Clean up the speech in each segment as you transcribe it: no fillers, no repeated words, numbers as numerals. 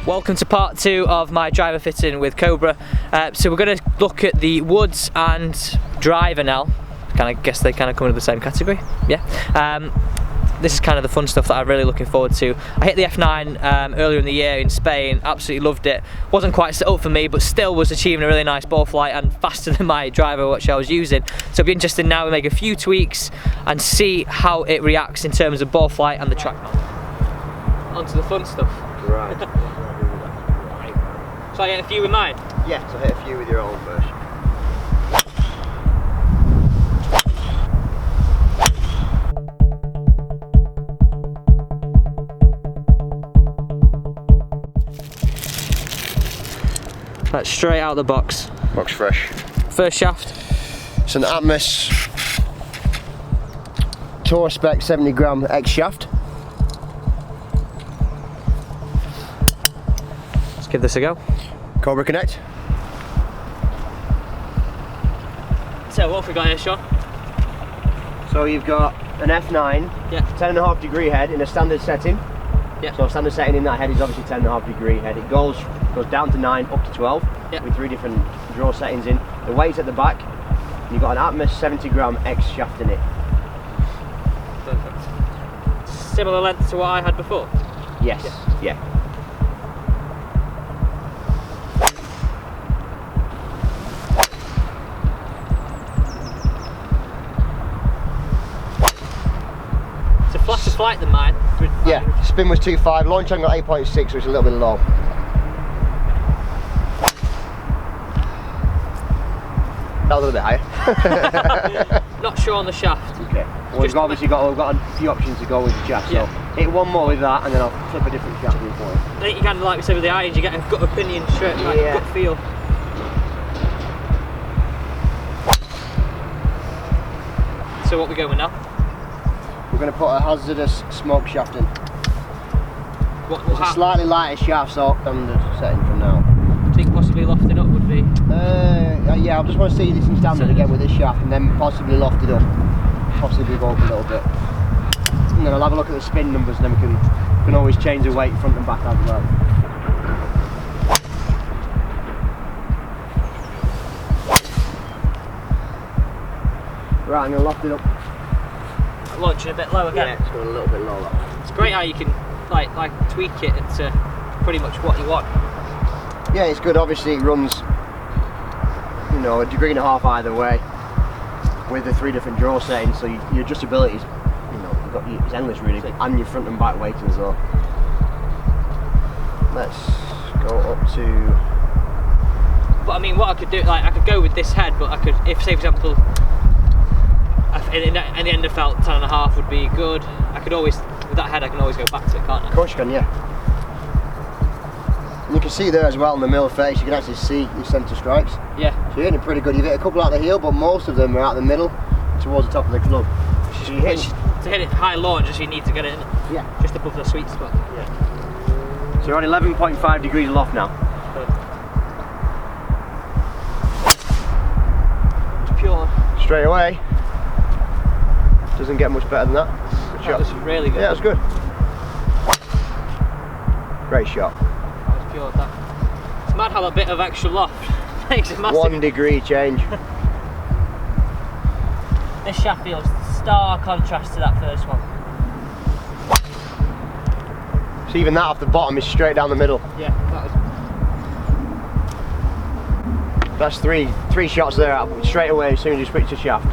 Welcome to part 2 of my driver fitting with Cobra. So we're going to look at the woods and driver now. I guess they kind of come into the same category. Yeah. This is kind of the fun stuff that I'm really looking forward to. I hit the F9 earlier in the year in Spain, absolutely loved it. Wasn't quite set up for me, but still was achieving a really nice ball flight and faster than my driver which I was using. So it'll be interesting now to make a few tweaks and see how it reacts in terms of ball flight and the track mount. On to the fun stuff. Right. So I hit a few with mine? Yeah, so hit a few with your own version. That's straight out of the box. Box fresh. First shaft. It's an Atmos Tour Spec 70 gram X shaft. Let's give this a go. Cobra Connect. So what have we got here, Sean? So you've got an F9, yeah, 10.5 degree head in a standard setting. Yeah. So standard setting in that head is obviously 10.5 degree head. It goes down to 9, up to 12, yeah, with 3 different draw settings in. The weight's at the back, and you've got an Atmos 70 gram X shaft in it. Perfect. Similar length to what I had before? Yes, yeah. It's a flatter flight than mine. Yeah, spin was 2.5, launch angle 8.6, which is a little bit low. That was a little bit higher. Not sure on the shaft. Okay. Well, we've got a few options to go with the shaft. Yeah. So hit one more with that, and then I'll flip a different shaft in for you. I think you kind of like we said with the irons, you get a gut opinion straight, like Yeah. gut feel. So what are we going with now? We're going to put a hazardous smoke shaft in. It's a How? slightly lighter shaft, so standard setting for now. Do you think possibly lofting up would be? Yeah, I just want to see this in standard again with this shaft, and then possibly loft it up, possibly go up a little bit. And then I'll have a look at the spin numbers, and then we can always change the weight front and back as well. Right, I'm going to loft it up. Launching a bit low again. Yeah, it's going a little bit low. It's great how you can like tweak it into pretty much what you want. Yeah, it's good. Obviously, it runs, you know, 1.5 degrees either way with the 3 different draw settings. So your adjustability is, you know, it's endless really, and your front and back weighting as well. Let's go up to. But I mean, what I could do, like, I could go with this head, but I could, if say for example, in the end I felt 10.5 would be good. I could always, with that head, I can always go back to it, can't I? Of course you can, yeah. And you can see there as well in the middle face, you can actually see your centre stripes. Yeah. So you're hitting it pretty good. You've hit a couple out the heel, but most of them are out the middle towards the top of the club. So you're hitting. To hit it high launch, just you need to get it in. Yeah. Just above the sweet spot. Yeah. So we're on 11.5 degrees aloft now. It's pure. Straight away. Doesn't get much better than that. Good shot. That was really good. Yeah, that was good. Great shot. That was pure. That. It's mad how a bit of extra loft makes it massive. 1 degree change. This shaft feels stark contrast to that first one. So even that off the bottom is straight down the middle. Yeah, that was. That's three shots there straight away as soon as you switch the shaft.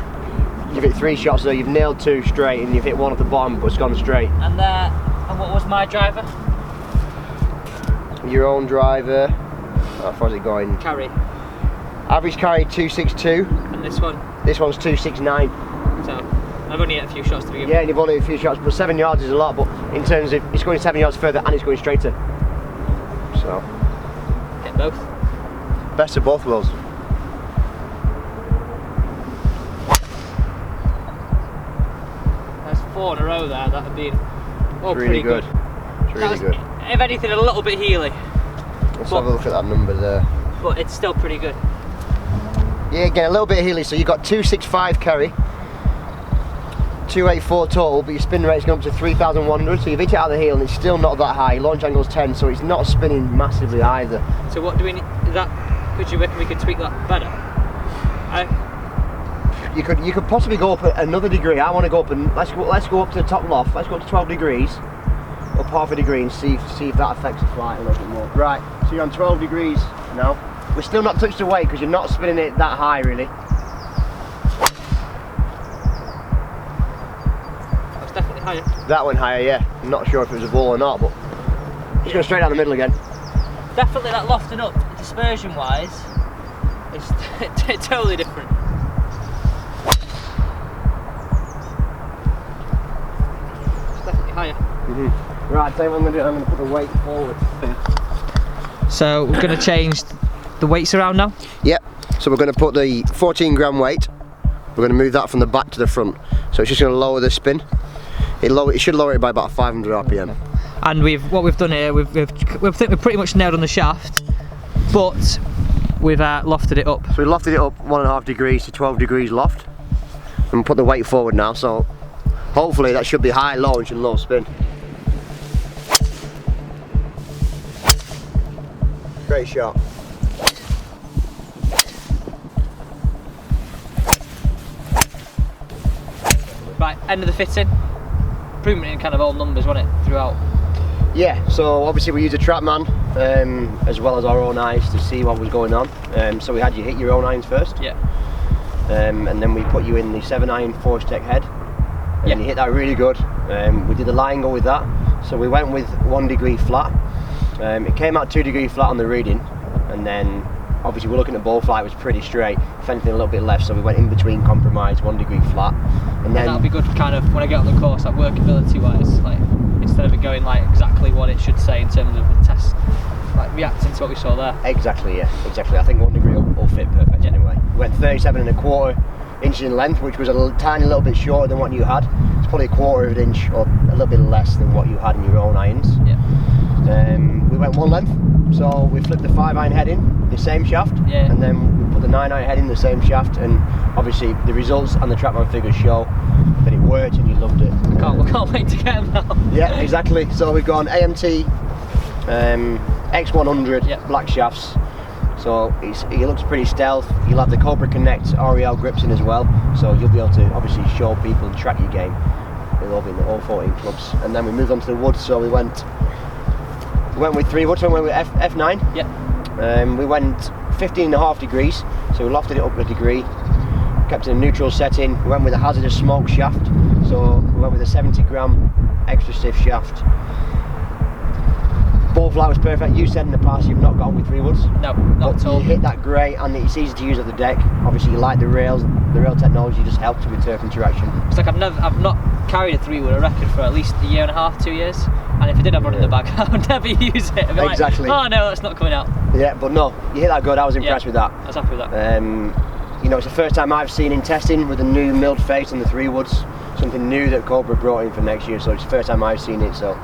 You've hit 3 shots there, you've nailed 2 straight, and you've hit 1 at the bottom, but it's gone straight. And what was my driver? Your own driver, how far is it going? Carry. Average carry 262. And this one? This one's 269. So, I've only hit a few shots to begin with. Yeah, and you've only hit a few shots, but 7 yards is a lot, but in terms of, it's going 7 yards further and it's going straighter. So. Hit both. Best of both worlds. There's 4 in a row there, that would be pretty good. It's really good. If anything, a little bit heely. Let's have a look at that number there. But it's still pretty good. Yeah, again, a little bit heely, so you've got 265 carry. 284 total, but your spin rate's gone up to 3,100, so you've hit it out of the heel and it's still not that high. Launch angle's 10, so it's not spinning massively either. So what do we need? Could you reckon we could tweak that better? You could possibly go up another degree. I want to go up and let's go up to the top loft. Let's go up to 12 degrees, up half a degree, and see if that affects the flight a little bit more. Right, so you're on 12 degrees now. We're still not touched the weight because you're not spinning it that high really. That's definitely higher. That went higher, yeah. I'm not sure if it was a ball or not, but it's going straight down the middle again. Definitely that lofting up, dispersion wise, it's totally different. It's definitely higher. Right, tell you what I'm going to do, I'm going to put the weight forward. So we're going to change the weights around now? Yep, so we're going to put the 14 gram weight, we're going to move that from the back to the front. So it's just going to lower the spin. It should lower it by about 500 RPM. And what we've done here, we've pretty much nailed on the shaft, but we've lofted it up. So we lofted it up 1.5 degrees to 12 degrees loft, and put the weight forward now. So hopefully that should be high launch and low spin. Great shot. Right, end of the fitting. Improvement in kind of all numbers, wasn't it, throughout? Yeah, so obviously we used a TrackMan as well as our own eyes to see what was going on. So we had you hit your own irons first. Yeah. And then we put you in the 7-iron Force Tech head. And you hit that really good. We did a lie angle with that. So we went with 1 degree flat. It came out 2 degree flat on the reading. And then obviously we're looking at ball flight, it was pretty straight. If anything a little bit left, so we went in between compromise, 1 degree flat. And then that'll be good kind of when I get on the course, like workability wise, like instead of it going like exactly what it should say in terms of the test, like reacting to what we saw there. Exactly, yeah, exactly. I think 1 degree will fit perfect anyway. We went 37.25 inches in length, which was a tiny little bit shorter than what you had. It's probably a 1/4 of an inch or a little bit less than what you had in your own irons. Yeah. We went 1 length, so we flipped the 5-iron head in the same shaft, and then we put the 9-iron head in the same shaft, and obviously the results and the TrackMan figures show that it worked and you loved it. We can't wait to get them now. Yeah, exactly. So we've got an AMT X100 black shafts. So it looks pretty stealth. You'll have the Cobra Connect REL grips in as well, so you'll be able to obviously show people and track your game. It'll all be in all 14 clubs. And then we moved on to the woods, so we went with 3 woods, so we went with F9. Yeah. We went 15.5 degrees, so we lofted it up a degree, kept it in a neutral setting. We went with a hazardous smoke shaft, so we went with a 70 gram extra stiff shaft. Ball flight was perfect. You said in the past you've not got on with 3 woods. No, not at all. You hit that great, and it's easy to use at the deck. Obviously you like the rails, the rail technology just helps with turf interaction. It's like I've not carried a 3 wood, I reckon, for at least a year and a half, 2 years. And if I did have one in the bag, I would never use it. I'd be exactly. Like, oh no, that's not coming out. Yeah, but no, you hit that good. I was impressed with that. I was happy with that. You know, it's the first time I've seen in testing with a new milled face on the 3 woods, something new that Cobra brought in for next year. So it's the first time I've seen it. So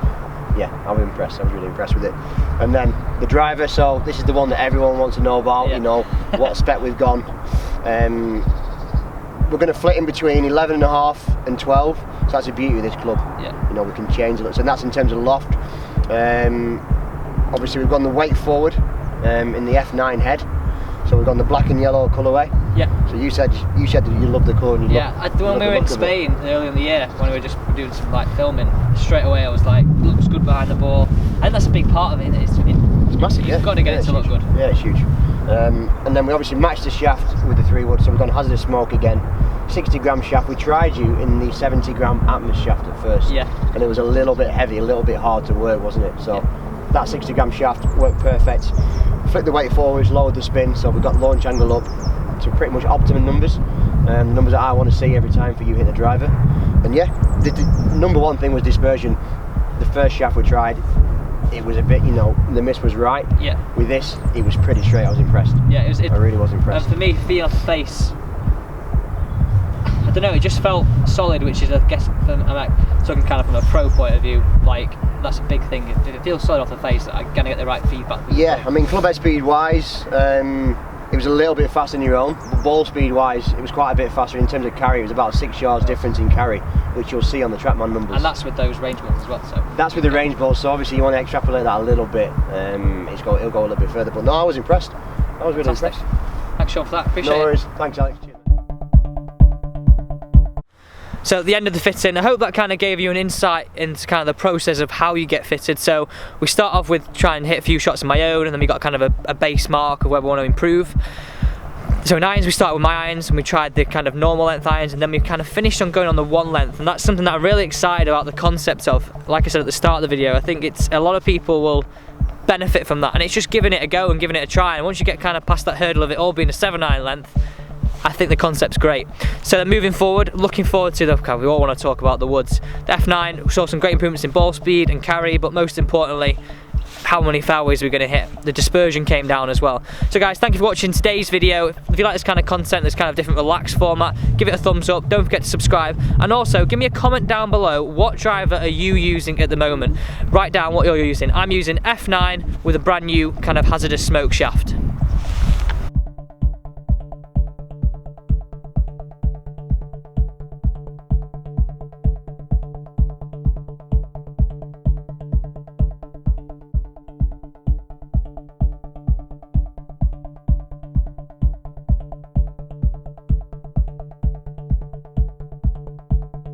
yeah, I was impressed. I was really impressed with it. And then the driver. So this is the one that everyone wants to know about. You know what spec we've gone. We're going to flit in between 11.5 and 12. So that's the beauty of this club. Yeah. You know, we can change it. So that's in terms of loft. Obviously we've gone the weight forward in the F9 head. So we've gone the black and yellow colourway. Yeah. So you said that you loved the colour. When we were in Spain earlier in the year, when we were just doing some like filming, straight away I was like, looks good behind the ball. I think that's a big part of it. It's massive. You've got to get it to look good. Yeah, it's huge. And then we obviously matched the shaft with the 3 wood. So we've gone hazardous smoke again. 60 gram shaft. We tried you in the 70 gram Atmos shaft at first. Yeah. And it was a little bit heavy, a little bit hard to work, wasn't it? So that 60 gram shaft worked perfect. Flipped the weight forwards, lowered the spin, so we got launch angle up to pretty much optimum numbers. Numbers that I want to see every time for you hit the driver. And yeah, the number one thing was dispersion. The first shaft we tried, it was a bit, you know, the miss was right. Yeah. With this, it was pretty straight. I was impressed. Yeah, I really was impressed. For me, feeling off the face, I don't know, it just felt solid, which is, I guess, I'm like, talking kind of from a pro point of view, like, that's a big thing. If it feels solid off the face, I'm going to get the right feedback. Yeah, I mean, club head speed wise, It was a little bit faster than your own, but ball speed wise, it was quite a bit faster in terms of carry. It was about 6 yards difference in carry, which you'll see on the TrackMan numbers. And that's with those range balls as well, so. That's with the range balls, so obviously you want to extrapolate that a little bit. It'll go a little bit further, but no, I was impressed. I was really impressed. Thanks, Sean, for that. Appreciate it. No worries. Thanks, Alex. Cheers. So at the end of the fitting, I hope that kind of gave you an insight into kind of the process of how you get fitted. So we start off with trying to hit a few shots of my own, and then we got kind of a base mark of where we want to improve. So in irons, we started with my irons, and we tried the kind of normal length irons, and then we kind of finished on going on the one length, and that's something that I'm really excited about the concept of. Like I said at the start of the video, I think it's a lot of people will benefit from that, and it's just giving it a go and giving it a try. And once you get kind of past that hurdle of it all being a 7-iron length, I think the concept's great. So then moving forward, looking forward to the, we all want to talk about the woods. The F9, we saw some great improvements in ball speed and carry, but most importantly, how many fairways we're going to hit. The dispersion came down as well. So guys, thank you for watching today's video. If you like this kind of content, this kind of different relaxed format, give it a thumbs up, don't forget to subscribe, and also give me a comment down below, what driver are you using at the moment? Write down what you're using. I'm using F9 with a brand new kind of hazardous smoke shaft.